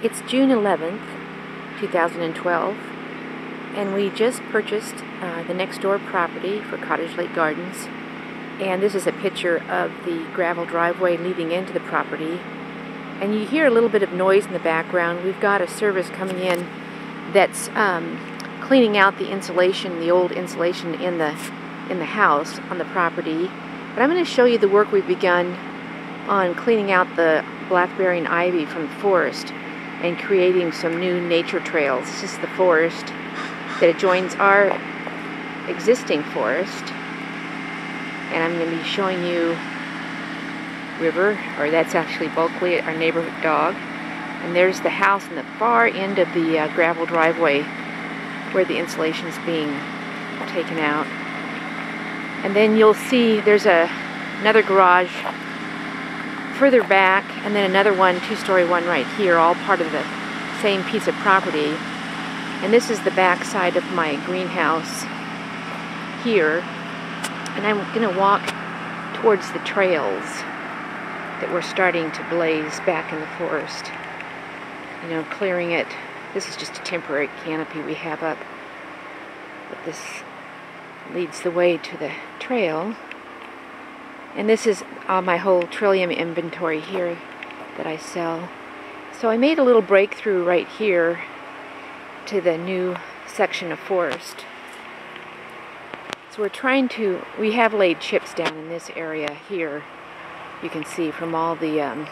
It's June 11th, 2012, and we just purchased the next door property for Cottage Lake Gardens. And this is a picture of the gravel driveway leading into the property. And you hear a little bit of noise in the background. We've got a service coming in that's cleaning out the insulation, the old insulation in the house on the property. But I'm going to show you the work we've begun on cleaning out the blackberry and ivy from the forest and creating some new nature trails. This is the forest that adjoins our existing forest. And I'm going to be showing you River, or that's actually Bulkley, our neighborhood dog. And there's the house in the far end of the gravel driveway where the insulation is being taken out. And then you'll see there's another garage further back, and then another one, two-story one right here, all part of the same piece of property. And this is the back side of my greenhouse here. And I'm going to walk towards the trails that we're starting to blaze back in the forest. You know, clearing it. This is just a temporary canopy we have up, but this leads the way to the trail. And this is my whole trillium inventory here that I sell. So I made a little breakthrough right here to the new section of forest. So we have laid chips down in this area here. You can see from all the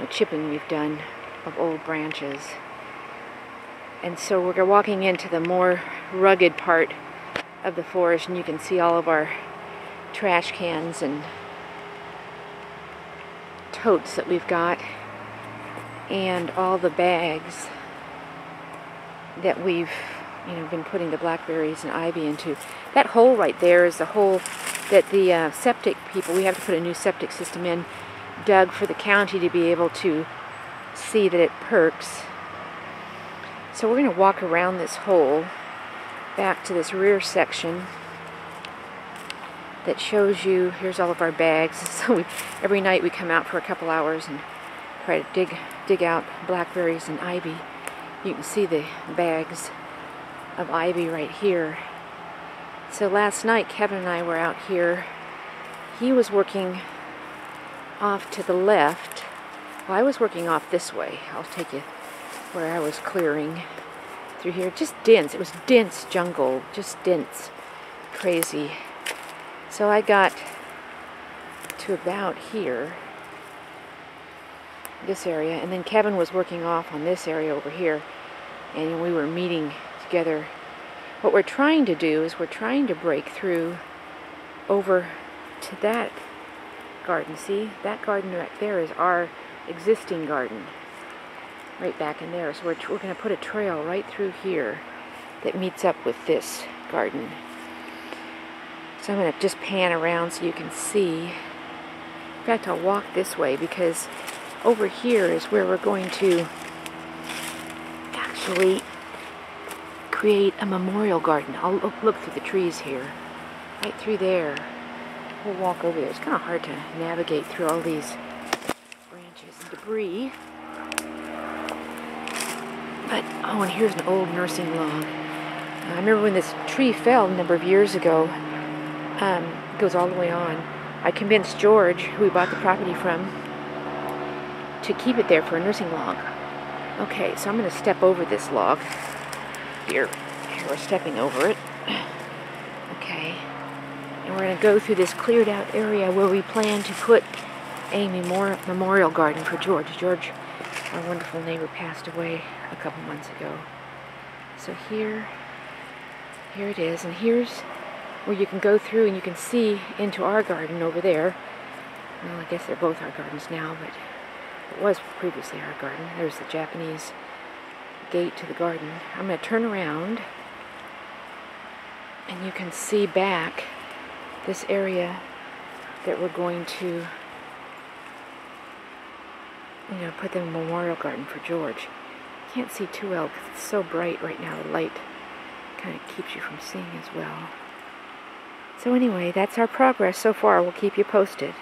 chipping we've done of old branches. And so we're walking into the more rugged part of the forest, and you can see all of our trash cans and totes that we've got, and all the bags that we've been putting the blackberries and ivy into. That hole right there is the hole that the septic people, we have to put a new septic system in, dug for the county to be able to see that it perks. So we're going to walk around this hole back to this rear section that shows you, here's all of our bags. So every night we come out for a couple hours and try to dig out blackberries and ivy. You can see the bags of ivy right here. So last night Kevin and I were out here. He was working off to the left. Well, I was working off this way. I'll take you where I was clearing through here. Just dense. It was dense jungle. Just dense. Crazy. So I got to about here, this area, and then Kevin was working off on this area over here, and we were meeting together. What we're trying to do is we're trying to break through over to that garden. See, that garden right there is our existing garden, right back in there. So we're going to put a trail right through here that meets up with this garden. So I'm going to just pan around so you can see. In fact, I'll walk this way because over here is where we're going to actually create a memorial garden. I'll look through the trees here. Right through there. We'll walk over there. It's kind of hard to navigate through all these branches and debris. But, oh, and here's an old nursing log. I remember when this tree fell a number of years ago. It goes all the way on. I convinced George, who we bought the property from, to keep it there for a nursing log. Okay, so I'm going to step over this log. Here we're stepping over it. Okay. And we're going to go through this cleared out area where we plan to put a memorial garden for George. George, our wonderful neighbor, passed away a couple months ago. So here it is, and here's where you can go through and you can see into our garden over there. Well, I guess they're both our gardens now, but it was previously our garden. There's the Japanese gate to the garden. I'm going to turn around and you can see back this area that we're going to put the memorial garden for George. Can't see too well because it's so bright right now. The light kind of keeps you from seeing as well. So anyway, that's our progress so far. We'll keep you posted.